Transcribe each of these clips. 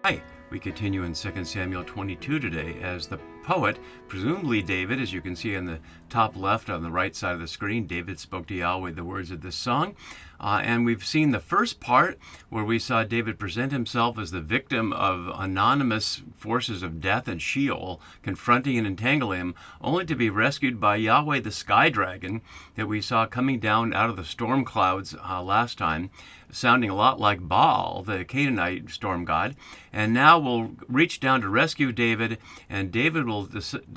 Hi, we continue in 2 Samuel 22 today as the poet, presumably David, as you can see on the top left on the right side of the screen, David spoke to Yahweh the words of this song. And we've seen the first part where we saw David present himself as the victim of anonymous forces of death and Sheol, confronting and entangling him, only to be rescued by Yahweh the sky dragon that we saw coming down out of the storm clouds last time, sounding a lot like Baal, the Canaanite storm god. And now we'll reach down to rescue David, and David will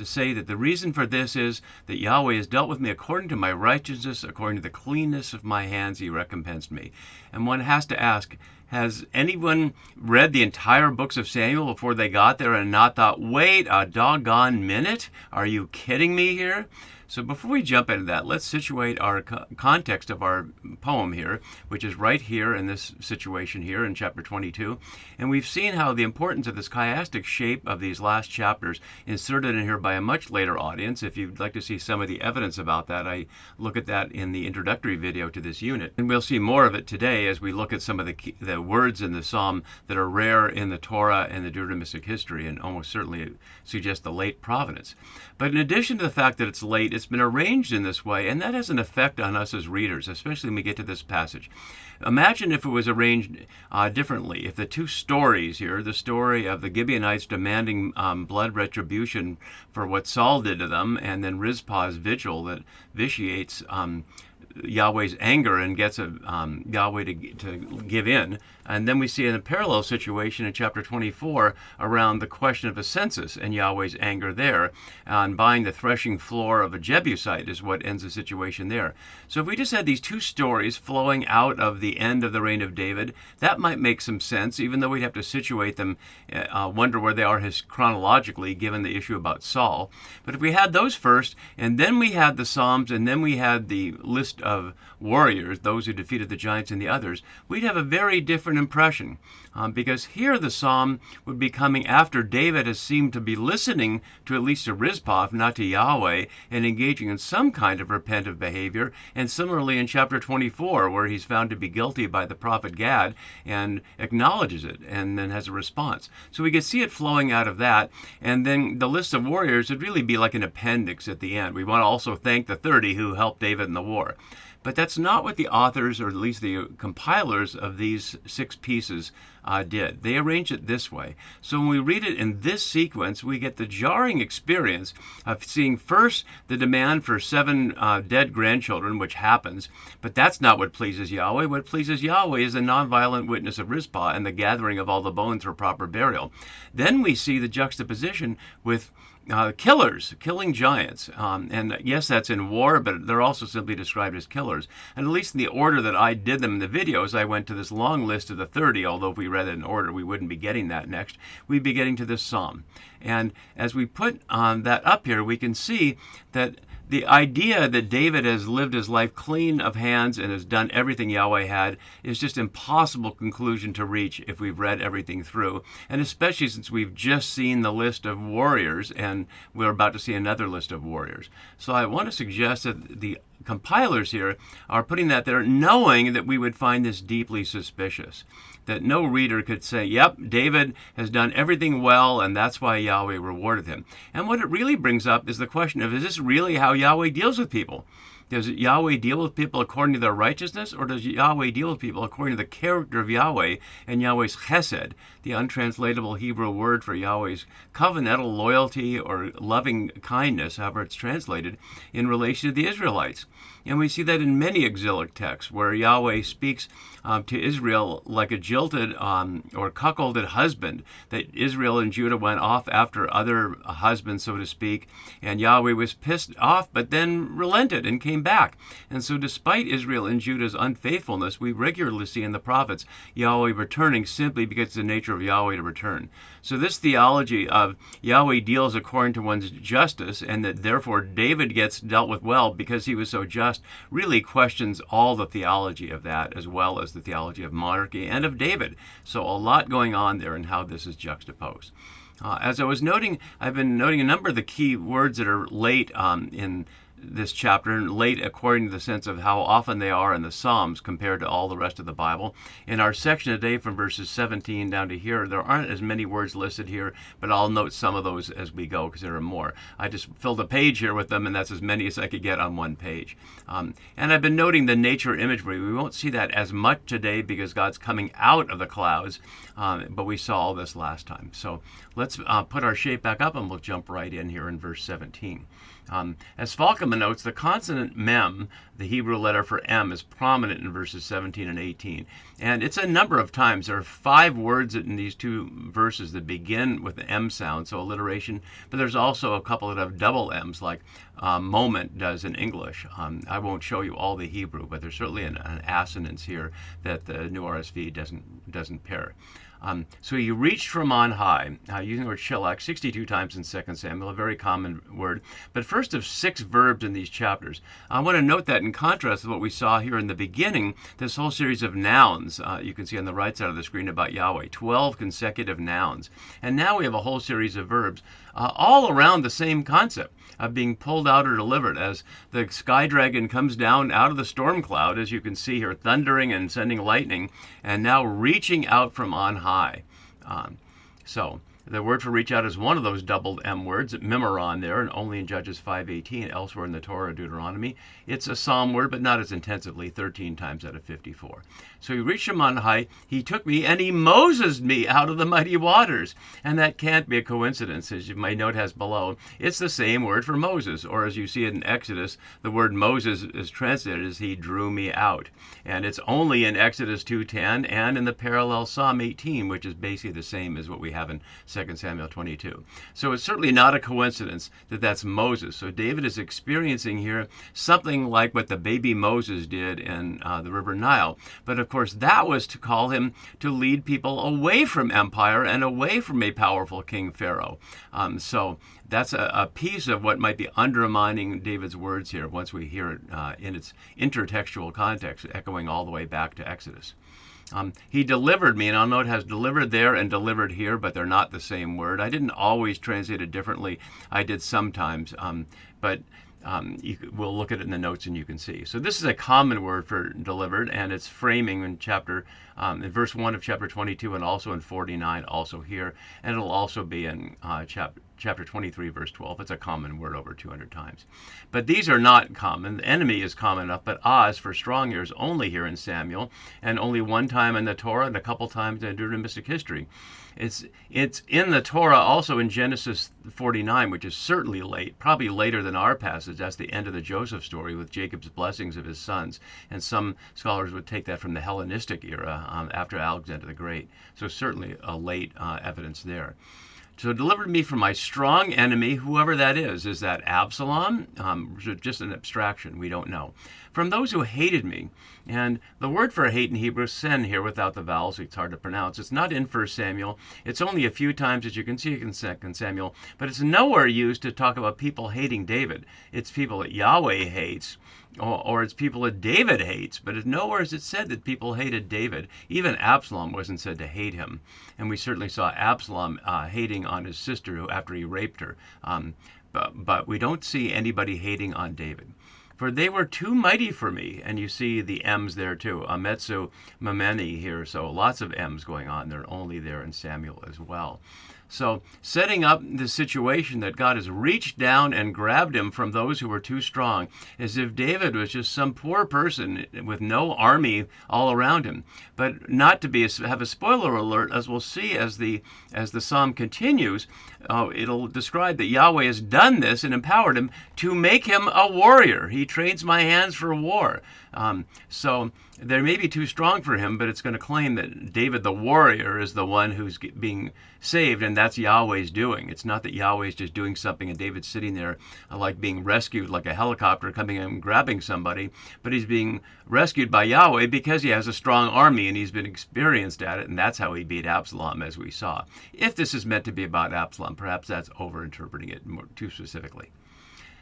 say that the reason for this is that Yahweh has dealt with me according to my righteousness, according to the cleanness of my hands he recompensed me. And one has to ask, has anyone read the entire books of Samuel before they got there and not thought, wait a doggone minute? Are you kidding me here? So before we jump into that, let's situate our context of our poem here, which is right here in this situation here in chapter 22. And we've seen how the importance of this chiastic shape of these last chapters inserted in here by a much later audience. If you'd like to see some of the evidence about that, I look at that in the introductory video to this unit. And we'll see more of it today as we look at some of the words in the psalm that are rare in the Torah and the Deuteronomistic history and almost certainly suggest the late provenance. But in addition to the fact that it's late, it's been arranged in this way, and that has an effect on us as readers, especially when we get to this passage. Imagine if it was arranged differently. If the two stories here, the story of the Gibeonites demanding blood retribution for what Saul did to them, and then Rizpah's vigil that vitiates Yahweh's anger and gets Yahweh to give in. And then we see in a parallel situation in chapter 24 around the question of a census and Yahweh's anger there. And buying the threshing floor of a Jebusite is what ends the situation there. So if we just had these two stories flowing out of the end of the reign of David, that might make some sense, even though we'd have to situate them, wonder where they are chronologically, given the issue about Saul. But if we had those first, and then we had the Psalms, and then we had the list of warriors, those who defeated the giants and the others, we'd have a very different impression. Because here the psalm would be coming after David has seemed to be listening to at least to Rizpah, if not to Yahweh, and engaging in some kind of repentant behavior. And similarly in chapter 24, where he's found to be guilty by the prophet Gad and acknowledges it and then has a response. So we could see it flowing out of that. And then the list of warriors would really be like an appendix at the end. We want to also thank the 30 who helped David in the war. But that's not what the authors, or at least the compilers of these 6 pieces did. They arranged it this way. So when we read it in this sequence, we get the jarring experience of seeing first the demand for 7 dead grandchildren, which happens, but that's not what pleases Yahweh. What pleases Yahweh is the nonviolent witness of Rizpah and the gathering of all the bones for proper burial. Then we see the juxtaposition with killers, killing giants. And yes, that's in war, but they're also simply described as killers. And at least in the order that I did them in the videos, I went to this long list of the 30, although if we read it in order, we wouldn't be getting that next. We'd be getting to this psalm. And as we put that up here, we can see that the idea that David has lived his life clean of hands and has done everything Yahweh had is just impossible conclusion to reach if we've read everything through, and especially since we've just seen the list of warriors and we're about to see another list of warriors. So I want to suggest that the compilers here are putting that there knowing that we would find this deeply suspicious. That no reader could say, yep, David has done everything well, and that's why Yahweh rewarded him. And what it really brings up is the question of, is this really how Yahweh deals with people? Does Yahweh deal with people according to their righteousness, or does Yahweh deal with people according to the character of Yahweh and Yahweh's chesed, the untranslatable Hebrew word for Yahweh's covenantal loyalty or loving kindness, however it's translated, in relation to the Israelites? And we see that in many exilic texts where Yahweh speaks to Israel like a jilted or cuckolded husband, that Israel and Judah went off after other husbands, so to speak, and Yahweh was pissed off but then relented and came back. And so despite Israel and Judah's unfaithfulness, we regularly see in the prophets Yahweh returning simply because it's the nature of Yahweh to return. So this theology of Yahweh deals according to one's justice and that therefore David gets dealt with well because he was so just really questions all the theology of that, as well as the theology of monarchy and of David. So a lot going on there in how this is juxtaposed. As I was noting, I've been noting a number of the key words that are late in this chapter, and late according to the sense of how often they are in the Psalms compared to all the rest of the Bible. In our section today from verses 17 down to here, there aren't as many words listed here, but I'll note some of those as we go because there are more. I just filled a page here with them, and that's as many as I could get on one page. And I've been noting the nature imagery. We won't see that as much today because God's coming out of the clouds, but we saw all this last time. So let's put our shape back up, and we'll jump right in here in verse 17. As Falkman notes, the consonant mem, the Hebrew letter for M, is prominent in verses 17 and 18. And it's a number of times. There are 5 words in these 2 verses that begin with the M sound, so alliteration. But there's also a couple that have double M's, like moment does in English. I won't show you all the Hebrew, but there's certainly an assonance here that the New RSV doesn't pair. So he reached from on high, using the word shellak 62 times in 2 Samuel, a very common word, but first of 6 verbs in these chapters. I want to note that in contrast to what we saw here in the beginning, this whole series of nouns, you can see on the right side of the screen about Yahweh, 12 consecutive nouns. And now we have a whole series of verbs all around the same concept of being pulled out or delivered as the sky dragon comes down out of the storm cloud, as you can see here, thundering and sending lightning, and now reaching out from on high. So the word for reach out is one of those doubled M words, memoron there, and only in Judges 5:18, elsewhere in the Torah, Deuteronomy. It's a psalm word, but not as intensively, 13 times out of 54. So he reached him on high, he took me, and he Mosesed me out of the mighty waters. And that can't be a coincidence, as my note has below. It's the same word for Moses, or as you see it in Exodus, the word Moses is translated as he drew me out. And it's only in Exodus 2:10 and in the parallel Psalm 18, which is basically the same as what we have in 2 Samuel 22. So it's certainly not a coincidence that that's Moses. So David is experiencing here something like what the baby Moses did in the River Nile. But of course, that was to call him to lead people away from empire and away from a powerful king Pharaoh. So that's a piece of what might be undermining David's words here once we hear it in its intertextual context, echoing all the way back to Exodus. He delivered me, and I'll note it has delivered there and delivered here, but they're not the same word. I didn't always translate it differently. I did sometimes, but we'll look at it in the notes and you can see. So this is a common word for delivered, and it's framing in in verse 1 of chapter 22 and also in 49, also here, and it'll also be in chapter 23, verse 12. It's a common word over 200 times. But these are not common. The enemy is common enough, but Oz for strong ears only here in Samuel, and only one time in the Torah and a couple times in Deuteronomistic history. It's in the Torah also in Genesis 49, which is certainly late, probably later than our passage. That's the end of the Joseph story with Jacob's blessings of his sons. And some scholars would take that from the Hellenistic era after Alexander the Great. So certainly a late evidence there. So delivered me from my strong enemy, whoever that is. Is that Absalom? Just an abstraction. We don't know. From those who hated me. And the word for hate in Hebrew is sen here without the vowels. So it's hard to pronounce. It's not in 1 Samuel. It's only a few times, as you can see in 2 Samuel. But it's nowhere used to talk about people hating David. It's people that Yahweh hates. Or it's people that David hates, but nowhere is it said that people hated David. Even Absalom wasn't said to hate him. And we certainly saw Absalom hating on his sister after he raped her. But we don't see anybody hating on David. For they were too mighty for me. And you see the M's there too. Ametsu Mameni here. So lots of M's going on. They're only there in Samuel as well. So setting up the situation that God has reached down and grabbed him from those who were too strong, as if David was just some poor person with no army all around him. But not to have a spoiler alert, as we'll see as the psalm continues, it'll describe that Yahweh has done this and empowered him to make him a warrior. He trains my hands for war. So they may be too strong for him, but it's going to claim that David the warrior is the one who's being saved, and that's Yahweh's doing. It's not that Yahweh's just doing something and David's sitting there like being rescued, like a helicopter coming in and grabbing somebody, but he's being rescued by Yahweh because he has a strong army and he's been experienced at it, and that's how he beat Absalom, as we saw. If this is meant to be about Absalom, perhaps that's overinterpreting it too specifically.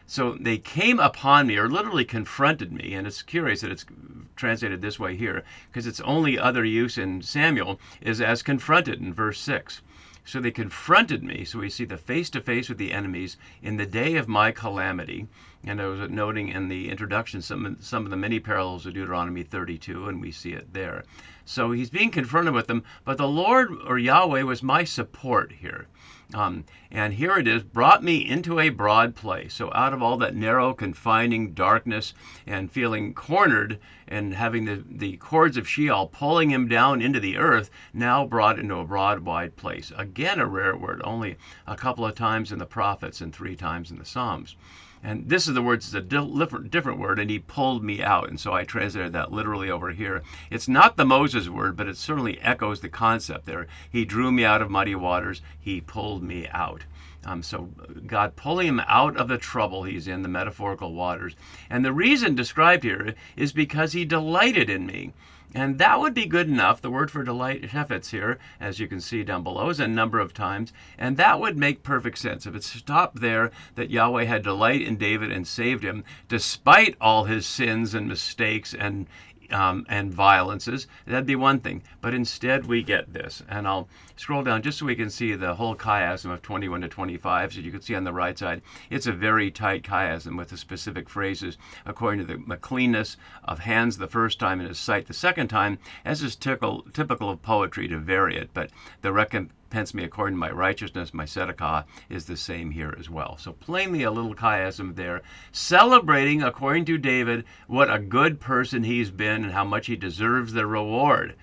So they came upon me, or literally confronted me, and it's curious that it's translated this way here, because its only other use in Samuel is as confronted in verse 6. So they confronted me, so we see the face-to-face with the enemies in the day of my calamity. And I was noting in the introduction some of the many parallels of Deuteronomy 32, and we see it there. So he's being confronted with them, but the Lord, or Yahweh, was my support here. And here it is, brought me into a broad place. So out of all that narrow, confining darkness and feeling cornered and having the cords of Sheol pulling him down into the earth, now brought into a broad, wide place. Again, a rare word, only a couple of times in the prophets and 3 times in the Psalms. And this is the word, it's a different word, and he pulled me out. And so I translated that literally over here. It's not the Moses word, but it certainly echoes the concept there. He drew me out of muddy waters. He pulled me out. So God pulling him out of the trouble he's in, the metaphorical waters. And the reason described here is because he delighted in me. And that would be good enough. The word for delight, shefetz here, as you can see down below, is a number of times. And that would make perfect sense. If it stopped there, that Yahweh had delight in David and saved him, despite all his sins and mistakes and violences, that'd be one thing. But instead we get this. And I'll scroll down just so we can see the whole chiasm of 21 to 25. So you can see on the right side, it's a very tight chiasm with the specific phrases according to the cleanness of hands the first time and his sight the second time, as is typical of poetry to vary it. But the recompense me according to my righteousness, my tzedakah, is the same here as well. So plainly a little chiasm there, celebrating, according to David, what a good person he's been and how much he deserves the reward.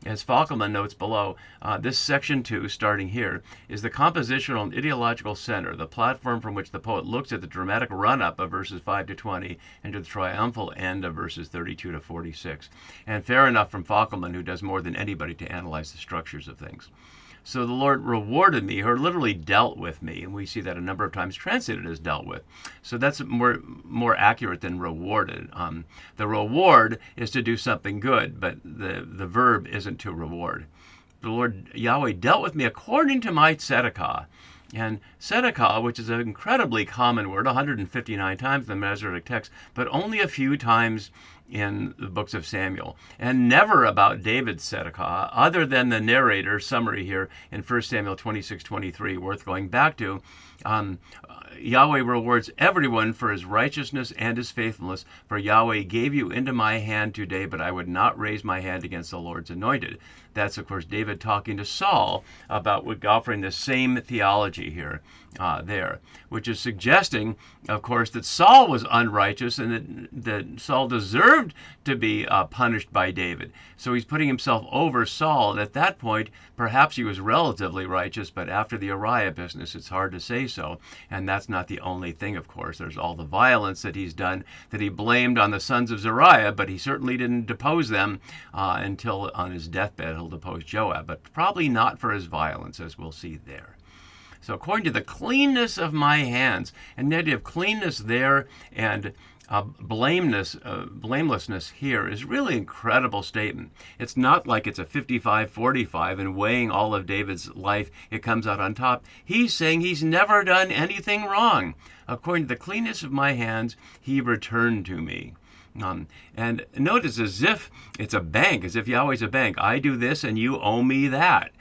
As Falkelman notes below, this section 2, starting here, is the compositional and ideological center, the platform from which the poet looks at the dramatic run-up of verses 5 to 20 and to the triumphal end of verses 32 to 46. And fair enough from Falkelman, who does more than anybody to analyze the structures of things. So the Lord rewarded me, or literally dealt with me, and we see that a number of times translated as dealt with. So that's more accurate than rewarded. The reward is to do something good, but the verb isn't to reward. The Lord Yahweh dealt with me according to my tzedakah. And tzedakah, which is an incredibly common word, 159 times in the Masoretic text, but only a few times in the books of Samuel, and never about David's tzedakah, other than the narrator summary here in 1 Samuel 26:23, worth going back to. Yahweh rewards everyone for his righteousness and his faithfulness, for Yahweh gave you into my hand today, but I would not raise my hand against the Lord's anointed. That's, of course, David talking to Saul about offering the same theology here, there, which is suggesting, of course, that Saul was unrighteous and that Saul deserved to be punished by David. So he's putting himself over Saul, and at that point, perhaps he was relatively righteous, but after the Uriah business, it's hard to say so. And that's not the only thing, of course. There's all the violence that he's done that he blamed on the sons of Zeruiah, but he certainly didn't depose them until on his deathbed he'll depose Joab, but probably not for his violence, as we'll see there. So according to the cleanness of my hands, and the idea of cleanness there and blamelessness here is really an incredible statement. It's not like it's a 55-45 and weighing all of David's life, it comes out on top. He's saying he's never done anything wrong. According to the cleanness of my hands, he returned to me. And notice as if it's a bank, as if Yahweh's a bank. I do this and you owe me that.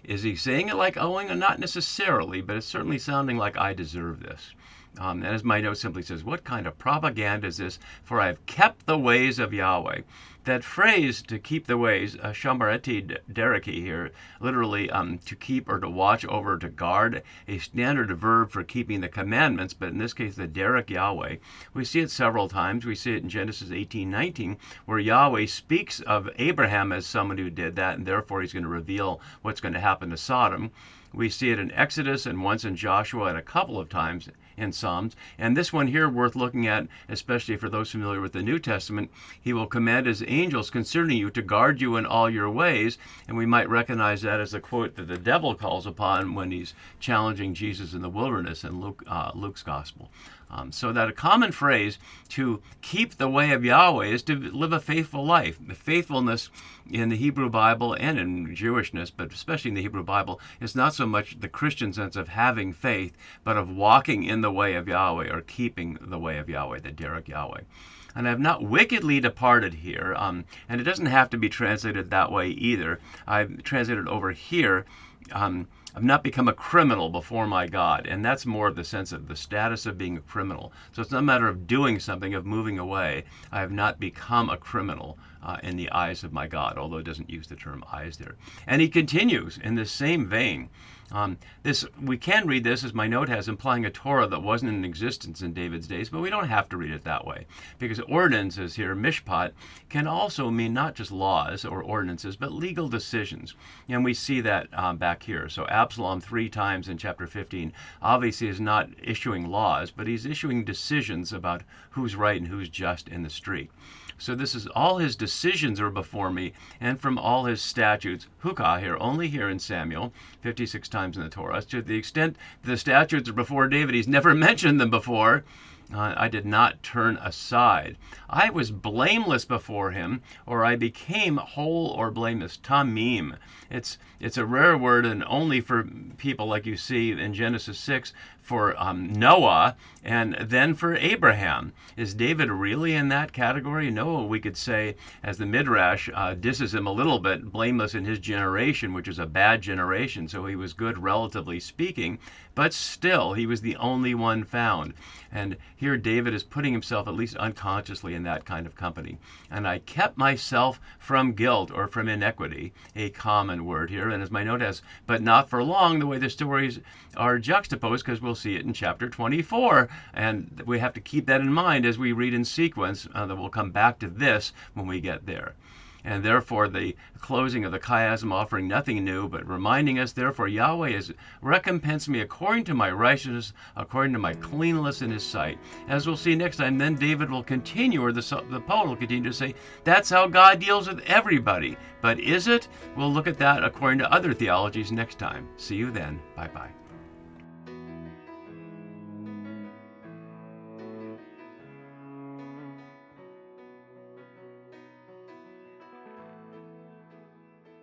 Is he saying it like owing? Not necessarily, but it's certainly sounding like I deserve this. And as my note simply says, what kind of propaganda is this? For I have kept the ways of Yahweh. That phrase, to keep the ways, shamareti dereki here, literally to keep or to watch over, to guard, a standard verb for keeping the commandments, but in this case, the derek Yahweh. We see it several times. We see it in Genesis 18:19, where Yahweh speaks of Abraham as someone who did that, and therefore he's going to reveal what's going to happen to Sodom. We see it in Exodus and once in Joshua and a couple of times in Psalms. And this one here worth looking at, especially for those familiar with the New Testament. He will command his angels concerning you to guard you in all your ways. And we might recognize that as a quote that the devil calls upon when he's challenging Jesus in the wilderness in Luke's gospel. So that a common phrase to keep the way of Yahweh is to live a faithful life. The faithfulness in the Hebrew Bible and in Jewishness, but especially in the Hebrew Bible, is not so much the Christian sense of having faith, but of walking in the way of Yahweh or keeping the way of Yahweh, the derek Yahweh. And I have not wickedly departed here, and it doesn't have to be translated that way either. I've translated over here, I've not become a criminal before my God. And that's more of the sense of the status of being a criminal. So it's not a matter of doing something, of moving away. I have not become a criminal in the eyes of my God, although it doesn't use the term eyes there. And he continues in the same vein. We can read this, as my note has, implying a Torah that wasn't in existence in David's days, but we don't have to read it that way, because ordinances here, mishpat, can also mean not just laws or ordinances, but legal decisions. And we see that back here. So Absalom 3 times in chapter 15 obviously is not issuing laws, but he's issuing decisions about who's right and who's just in the street. So this is all his decisions are before me, and from all his statutes, hukah here, only here in Samuel, 56 times in the Torah. To the extent the statutes are before David, he's never mentioned them before. I did not turn aside. I was blameless before him, or I became whole or blameless. Tamim. It's a rare word, and only for people like you see in Genesis 6 for Noah, and then for Abraham. Is David really in that category? No, we could say, as the Midrash disses him a little bit, blameless in his generation, which is a bad generation, so he was good relatively speaking, but still, he was the only one found. And here David is putting himself, at least unconsciously, in that kind of company. And I kept myself from guilt or from iniquity, a common word here. And as my note has, but not for long, the way the stories are juxtaposed, because we'll see it in chapter 24. And we have to keep that in mind as we read in sequence, that we'll come back to this when we get there. And therefore, the closing of the chiasm offering nothing new, but reminding us, therefore, Yahweh has recompensed me according to my righteousness, according to my cleanness in his sight. As we'll see next time, then David will continue, or the poet will continue to say, that's how God deals with everybody. But is it? We'll look at that according to other theologies next time. See you then. Bye-bye.